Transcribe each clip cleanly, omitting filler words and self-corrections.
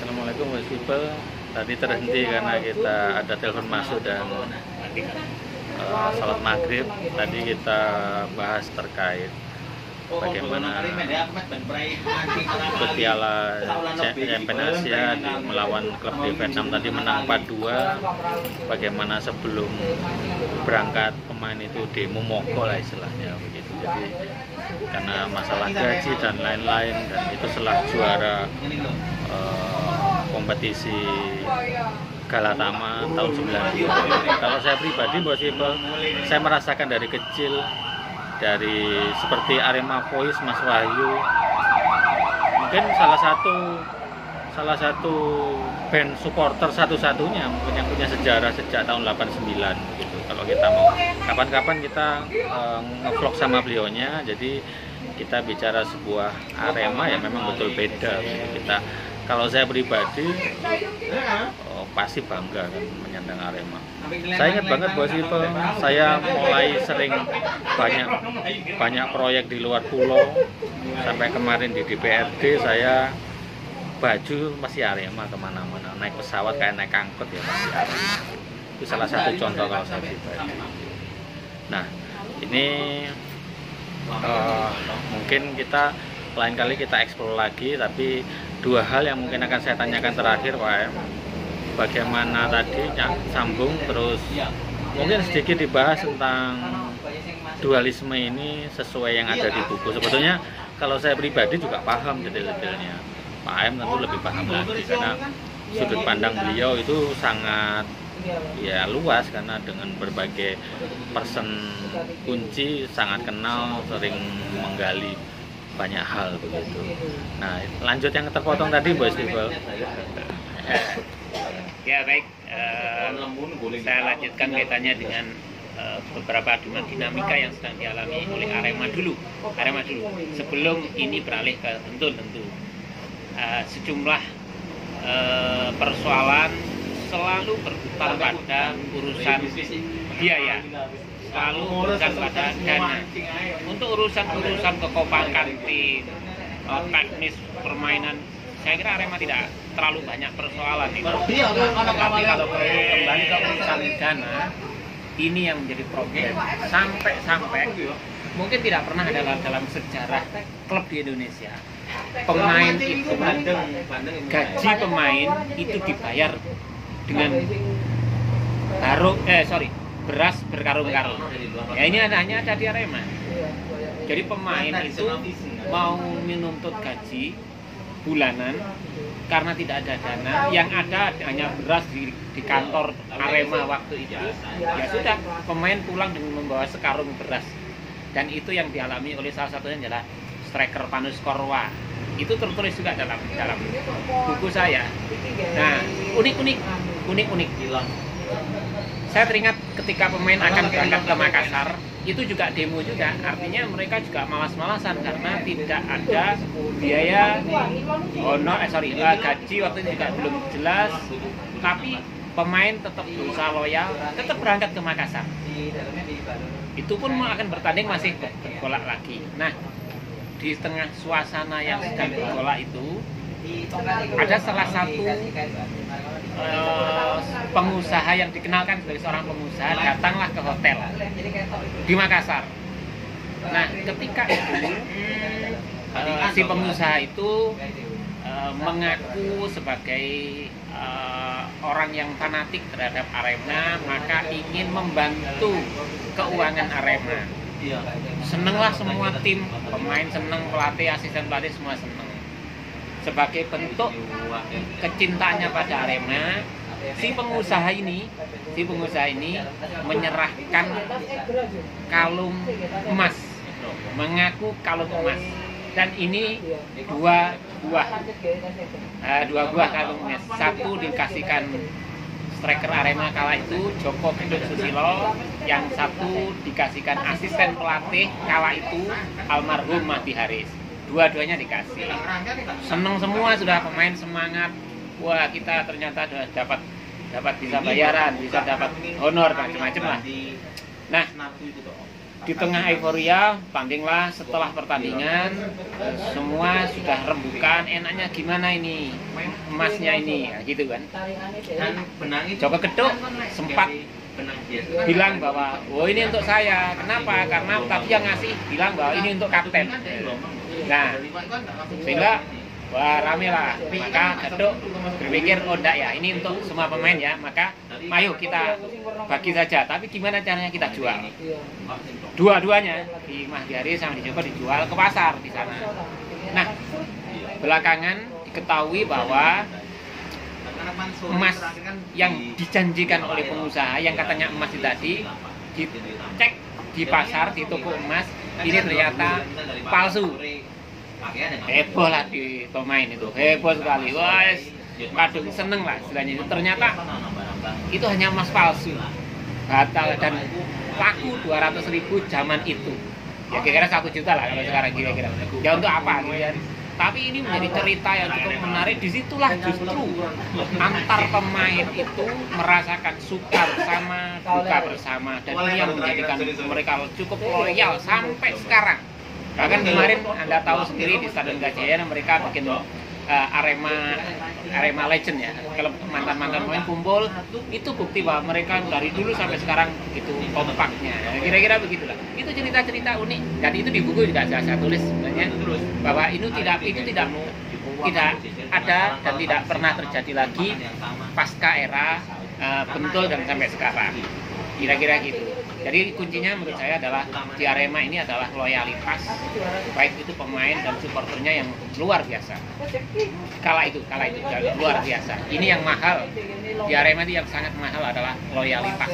Assalamualaikum Mas People. Tadi terhenti karena kita ada telepon masuk dan salat maghrib. Tadi kita bahas terkait bagaimana ikut Piala Champions Asia melawan klub di Vietnam, tadi menang 4-2. Bagaimana sebelum berangkat pemain itu demo mogok lah istilahnya begitu. Jadi karena masalah gaji dan lain-lain, dan itu setelah juara kompetisi Galatama tahun 92. Kalau saya pribadi, Bos Iqbal, saya merasakan dari kecil, dari seperti Arema Boys, Mas Wahyu, mungkin salah satu band supporter satu-satunya mungkin yang punya sejarah sejak tahun 89 gitu. Kalau kita mau kapan-kapan kita ngevlog sama beliaunya, jadi kita bicara sebuah Arema yang memang betul beda gitu. Kita, kalau saya pribadi pasti bangga kan menyandang Arema. Saya ingat banget Bos Iqbal, saya mulai sering banyak proyek di luar pulau, sampai kemarin di DPRD saya baju masih Arema kemana-mana, naik pesawat kayak naik angkot ya masih Arema. Itu salah satu contoh kalau saya pribadi. Nah ini mungkin kita lain kali kita eksplor lagi, tapi dua hal yang mungkin akan saya tanyakan terakhir Pak M. Bagaimana tadi sambung, terus mungkin sedikit dibahas tentang dualisme ini sesuai yang ada di buku. Sebetulnya kalau saya pribadi juga paham detail-detailnya, Pak M tentu lebih paham lagi karena sudut pandang beliau itu sangat ya luas, karena dengan berbagai person kunci sangat kenal, sering menggali banyak hal begitu. Nah, lanjut yang terpotong tadi Bos Iqbal. Ya baik, saya lanjutkan kaitannya dengan beberapa dinamika yang sedang dialami oleh Arema dulu, sebelum ini beralih ke tentu sejumlah persoalan selalu berputar pada urusan biaya, selalu urusan pada dana. Untuk urusan kekompakan tim, teknis permainan, saya kira Arema tidak terlalu banyak persoalan itu. Tapi kalau kembali ke urusan dana, ini yang menjadi problem. Sampai mungkin tidak pernah ada dalam sejarah klub di Indonesia pemain itu, gaji pemain itu dibayar dengan beras berkarung-karung. Ya ini hanya ada di Arema. Jadi pemain itu mau menuntut gaji bulanan karena tidak ada dana, yang ada hanya beras di kantor Arema waktu itu. Ya sudah, pemain pulang dengan membawa sekarung beras. Dan itu yang dialami oleh salah satunya adalah striker Panus Korwa. Itu tertulis juga dalam buku saya. Nah, unik. Saya teringat ketika pemain akan berangkat ke Makassar, itu juga demo juga, artinya mereka juga malas-malasan karena tidak ada biaya gaji waktu itu juga belum jelas, tapi pemain tetap berusaha loyal, tetap berangkat ke Makassar. Itu pun akan bertanding masih bergolak lagi. Nah, di tengah suasana yang sedang bergolak itu ada salah satu pengusaha yang dikenalkan sebagai seorang pengusaha datanglah ke hotel di Makassar. Nah, ketika itu si pengusaha itu mengaku sebagai orang yang fanatik terhadap Arema, maka ingin membantu keuangan Arema. Senenglah semua tim, pemain seneng, pelatih, asisten pelatih semua seneng. Sebagai bentuk kecintaannya pada Arema, si pengusaha ini menyerahkan kalung emas, mengaku kalung emas, dan ini dua buah kalung emas. Satu dikasihkan striker Arema kala itu Joko Gendut Susilo, yang satu dikasihkan asisten pelatih kala itu almarhum Mahdi Haris. Dua-duanya dikasih. Seneng semua, sudah pemain semangat. Wah, kita ternyata dapat bisa bayaran, bisa dapat honor macam-macam lah. Nah, Di tengah euforia, tandinglah. Setelah pertandingan, semua sudah rembukan. Enaknya gimana ini emasnya ini, ya, gitu kan. Joko Geduk sempat bilang bahwa, oh ini untuk saya. Kenapa? Karena tadi yang ngasih bilang bahwa ini untuk kapten. Nah, sehingga wah rame lah. Maka Geduk berpikir, oh enggak ya, ini untuk semua pemain ya. Maka ayo kita bagi saja. Tapi gimana caranya kita jual? Dua-duanya, di Mahdiari sama di Joko dijual ke pasar di sana. Nah, belakangan diketahui bahwa emas yang dijanjikan oleh pengusaha, yang katanya emas itu tadi, dicek di pasar, di toko emas, ini ternyata palsu. Heboh lah di Tomain itu, heboh sekali. Wah, kadung seneng lah istilahnya itu. Ternyata itu hanya emas palsu, batal dan laku 200.000 zaman itu. Ya kira-kira 1 juta lah kalau sekarang kira-kira. Ya untuk apa gitu ya. Tapi ini menjadi cerita yang cukup menarik. Disitulah justru antar pemain itu merasakan suka bersama, duka bersama, dan ini yang menjadikan mereka cukup loyal sampai sekarang. Bahkan kemarin Anda tahu sendiri di Stadion Gajayana mereka bikin Arema Legend ya. Kalau mantan-mantan pemain kumpul, itu bukti bahwa mereka dari dulu sampai sekarang begitu kompaknya. Kira-kira begitulah. Itu cerita-cerita unik dan itu di buku juga saya tulis sebenarnya bahwa itu tidak ada dan tidak pernah terjadi lagi pasca era Bentul dan sampai sekarang. Kira-kira gitu. Jadi kuncinya menurut saya adalah di Arema ini adalah loyalitas, baik itu pemain dan supporternya yang luar biasa. Kala itu luar biasa. Ini yang mahal di Arema itu yang sangat mahal adalah loyalitas.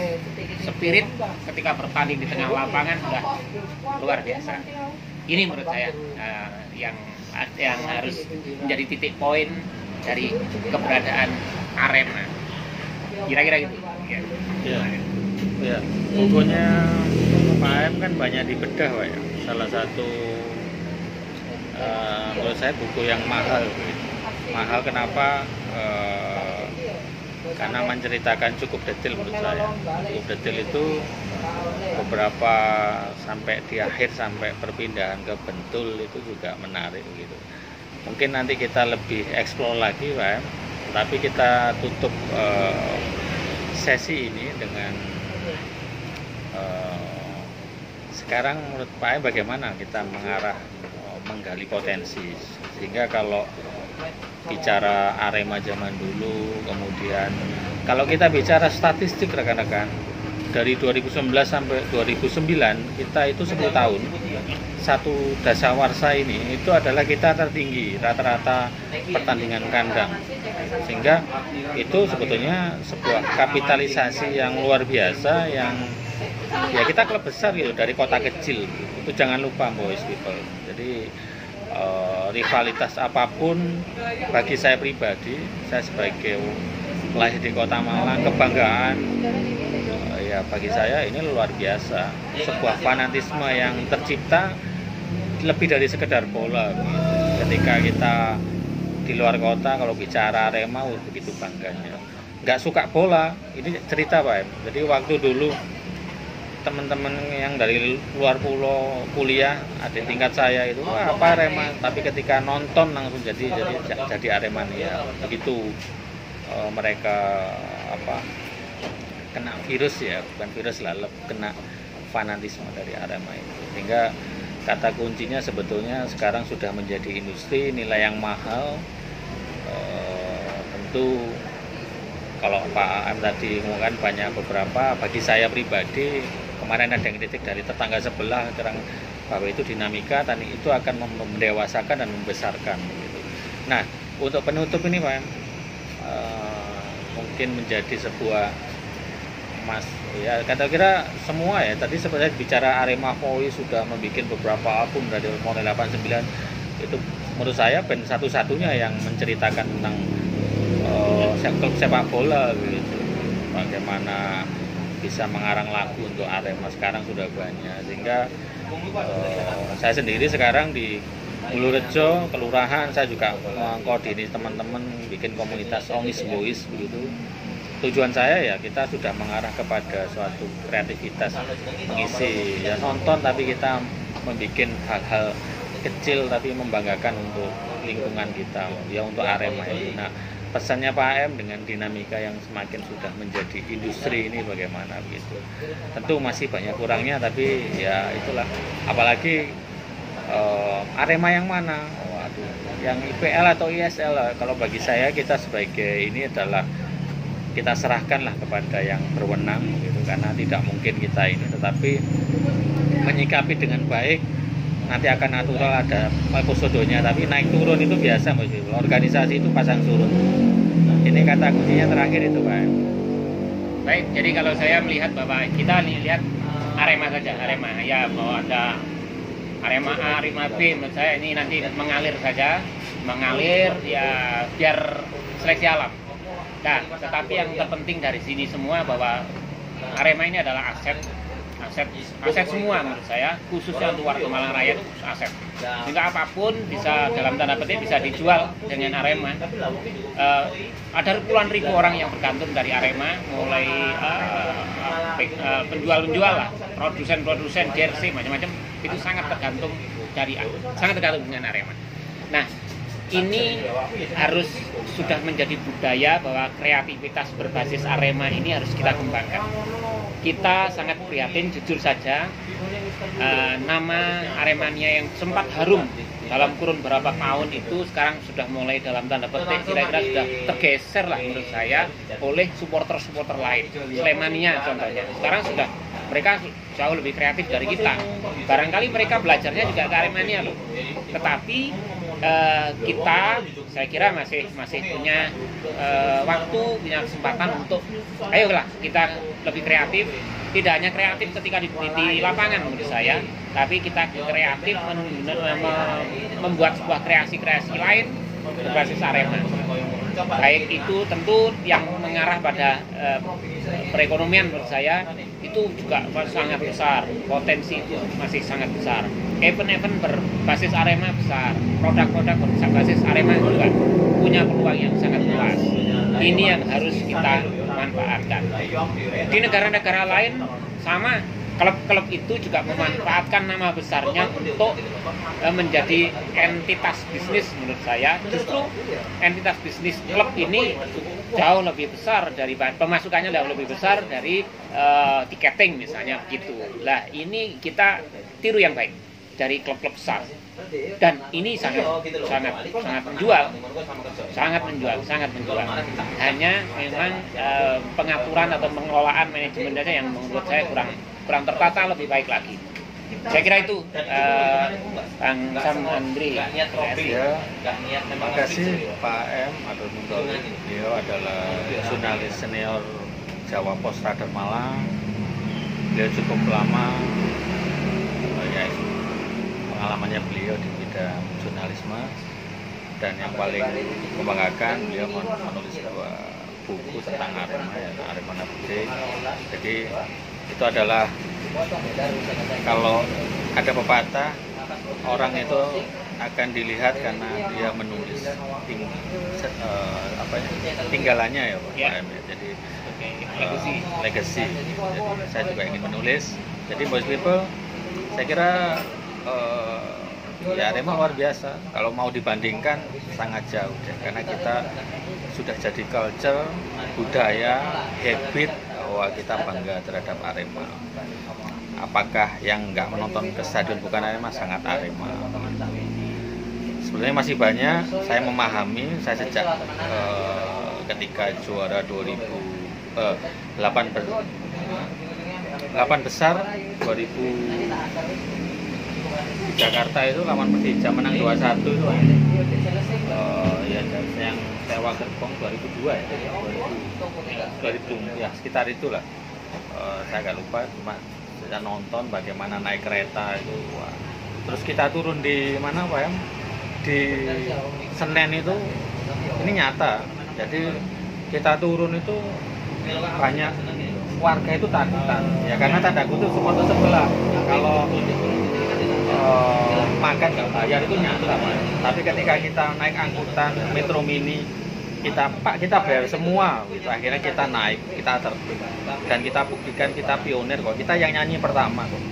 Spirit ketika bertanding di tengah lapangan sudah luar biasa. Ini menurut saya yang harus menjadi titik poin dari keberadaan Arema. Kira-kira gitu. Ya. Ya, bukunya Pak M kan banyak dibedah, Pak ya. Salah satu menurut saya buku yang mahal. Mahal kenapa? Karena menceritakan cukup detail menurut saya. Cukup detail itu beberapa sampai di akhir sampai perpindahan ke Bentul itu juga menarik gitu. Mungkin nanti kita lebih explore lagi, Pak M. Tapi kita tutup sesi ini dengan sekarang menurut Pak M bagaimana kita mengarah menggali potensi sehingga kalau bicara Arema zaman dulu, kemudian kalau kita bicara statistik rekan-rekan dari 2019 sampai 2009 kita itu 10 tahun satu dasawarsa ini itu adalah kita tertinggi rata-rata pertandingan kandang, sehingga itu sebetulnya sebuah kapitalisasi yang luar biasa yang ya kita klub besar gitu dari kota kecil itu jangan lupa boys people. Jadi rivalitas apapun bagi saya pribadi, saya sebagai lahir di kota Malang, kebanggaan ya bagi saya ini luar biasa, sebuah fanatisme yang tercipta lebih dari sekedar bola gitu. Ketika kita di luar kota kalau bicara Arema begitu bangganya, nggak suka bola ini cerita Pak. Jadi waktu dulu teman-teman yang dari luar pulau kuliah ada tingkat saya itu apa Arema, tapi ketika nonton langsung jadi Aremania. Begitu mereka kena virus ya, bukan virus lah, kena fanatisme dari Arema itu, sehingga kata kuncinya sebetulnya sekarang sudah menjadi industri nilai yang mahal. Tentu kalau Pak M tadi ngomongkan banyak beberapa, bagi saya pribadi kemarin ada yang kritik dari tetangga sebelah bahwa itu dinamika dan itu akan mendewasakan dan membesarkan gitu. Nah untuk penutup ini Pak M, mungkin menjadi sebuah ya kira-kira semua ya tadi sebenarnya bicara Arema Voice sudah membuat beberapa album dari mulai 89 itu menurut saya band satu-satunya yang menceritakan tentang klub sepak bola gitu, bagaimana bisa mengarang lagu untuk Arema sekarang sudah banyak, sehingga saya sendiri sekarang di Bulurejo kelurahan saya juga mengkoordinasi teman-teman bikin komunitas Ongis Boys begitu. tujuan saya ya kita sudah mengarah kepada suatu kreativitas mengisi ya nonton, tapi kita membuat hal-hal kecil tapi membanggakan untuk lingkungan kita, ya untuk Arema itu. Nah, pesannya Pak AM dengan dinamika yang semakin sudah menjadi industri ini bagaimana begitu. Tentu masih banyak kurangnya, tapi ya itulah. Apalagi Arema yang mana? Waduh, yang IPL atau ISL lah. Kalau bagi saya kita sebagai ini adalah kita serahkanlah kepada yang berwenang gitu, karena tidak mungkin kita ini, tetapi menyikapi dengan baik. Nanti akan natural, ada episodenya, tapi naik turun itu biasa, Mas. Organisasi itu pasang surut. Ini kata kuncinya terakhir itu, Pak. Baik, jadi kalau saya melihat bahwa kita lihat Arema saja, Arema ya, bahwa ada Arema A, Arema B, menurut saya ini nanti mengalir saja, mengalir ya biar seleksi alam. Nah, tetapi yang terpenting dari sini semua bahwa Arema ini adalah aset semua menurut saya, khususnya untuk warga Malang Raya itu aset. Sehingga apapun bisa dalam tanda petik bisa dijual dengan Arema. Ada puluhan ribu orang yang bergantung dari Arema, mulai penjual-penjual lah, produsen-produsen jersey macam-macam, itu sangat tergantung dengan Arema. Nah, ini harus sudah menjadi budaya bahwa kreativitas berbasis Arema ini harus kita kembangkan. Kita sangat prihatin, jujur saja, nama Aremania yang sempat harum dalam kurun berapa tahun itu sekarang sudah mulai dalam tanda petik kira-kira sudah tergeser lah menurut saya oleh supporter-supporter lain. Slemania contohnya, sekarang sudah mereka jauh lebih kreatif dari kita. Barangkali mereka belajarnya juga ke Aremania loh. Tetapi kita, saya kira masih punya waktu, punya kesempatan untuk, ayolah kita lebih kreatif. Tidak hanya kreatif ketika di lapangan menurut saya, tapi kita kreatif membuat sebuah kreasi-kreasi lain berbasis Arema. Baik itu tentu yang mengarah pada perekonomian menurut saya itu juga sangat besar, potensi itu masih sangat besar. Event-event berbasis Arema besar, produk-produk berbasis Arema juga punya peluang yang sangat luas. Ini yang harus kita manfaatkan. Di negara-negara lain sama, klub-klub itu juga memanfaatkan nama besarnya untuk menjadi entitas bisnis menurut saya. Justru entitas bisnis klub ini jauh lebih besar dari pemasukannya, jauh lebih besar dari tiketing misalnya begitu. Lah ini kita tiru yang baik dari klub-klub besar. Dan ini sangat menjual. Hanya memang pengaturan atau pengelolaan manajemennya yang menurut saya kurang tertata, lebih baik lagi. Saya kira itu Kang Sam Andri. Terima kasih Pak M. Adul Muntoli. Beliau adalah jurnalis senior Jawa Post Radar Malang. Beliau cukup lama pengalamannya beliau di bidang jurnalisme, dan yang paling membanggakan beliau menulis sebuah buku tentang Arema, ya, Arema Nabute. Jadi itu adalah, kalau ada pepatah, orang itu akan dilihat karena dia menulis tinggalannya ya Pak M. Jadi legacy. Jadi saya juga ingin menulis. Jadi Boys People, saya kira ya Arema luar biasa. Kalau mau dibandingkan sangat jauh ya, karena kita sudah jadi culture, budaya, habit bahwa kita bangga terhadap Arema. Apakah yang nggak menonton ke stadion bukan Arema? Sangat Arema. Sebenarnya masih banyak. Saya memahami, saya sejak ketika juara 8 besar 2000 di Jakarta itu lawan Persija menang 2-1 itu ya, yang sewa gerbong 2002 ya, 2000 ya sekitar itulah. Saya agak lupa, cuma saya nonton bagaimana naik kereta itu. Wah. Terus kita turun di mana Pak Em? Di Senen itu, ini nyata. Jadi kita turun itu banyak warga itu takutan ya, karena tanda kutip supporter sebelah kalau makan nggak bayar itu nyata Pak. Tapi ketika kita naik angkutan Metro Mini kita bayar semua gitu. Akhirnya kita naik, kita tertib dan kita buktikan kita pionir kok, kita yang nyanyi pertama kok,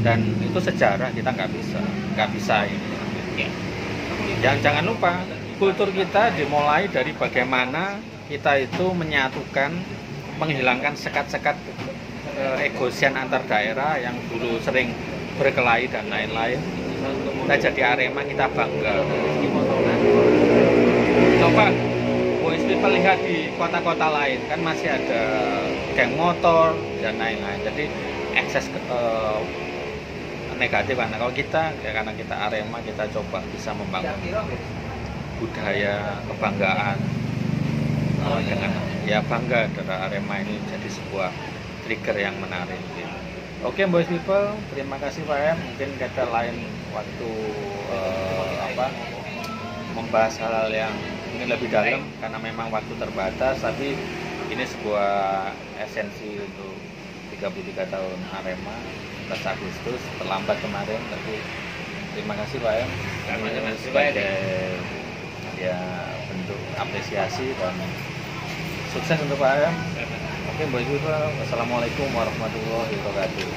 dan itu sejarah, kita nggak bisa ini. Jangan lupa kultur kita dimulai dari bagaimana kita itu menyatukan, menghilangkan sekat-sekat egosian antar daerah yang dulu sering berkelahi dan lain-lain. Kita jadi Arema, kita bangga. Coba Boys People lihat di kota-kota lain, kan masih ada geng motor dan lain-lain. Jadi ekses negatif. Karena kalau kita, ya karena kita Arema, kita coba bisa membangun budaya kebanggaan dengan ya bangga dari Arema ini jadi sebuah trigger yang menarik. Oke, Boys People, terima kasih Pak M. Mungkin kita lain waktu membahas hal-hal yang ini lebih dalam karena memang waktu terbatas, tapi ini sebuah esensi untuk 33 tahun Arema, 11 Agustus, terlambat kemarin, tapi terima kasih Pak M. Ini sebagai ya bentuk apresiasi dan sukses untuk Pak M. Oke, Boys People, wassalamualaikum warahmatullahi wabarakatuh.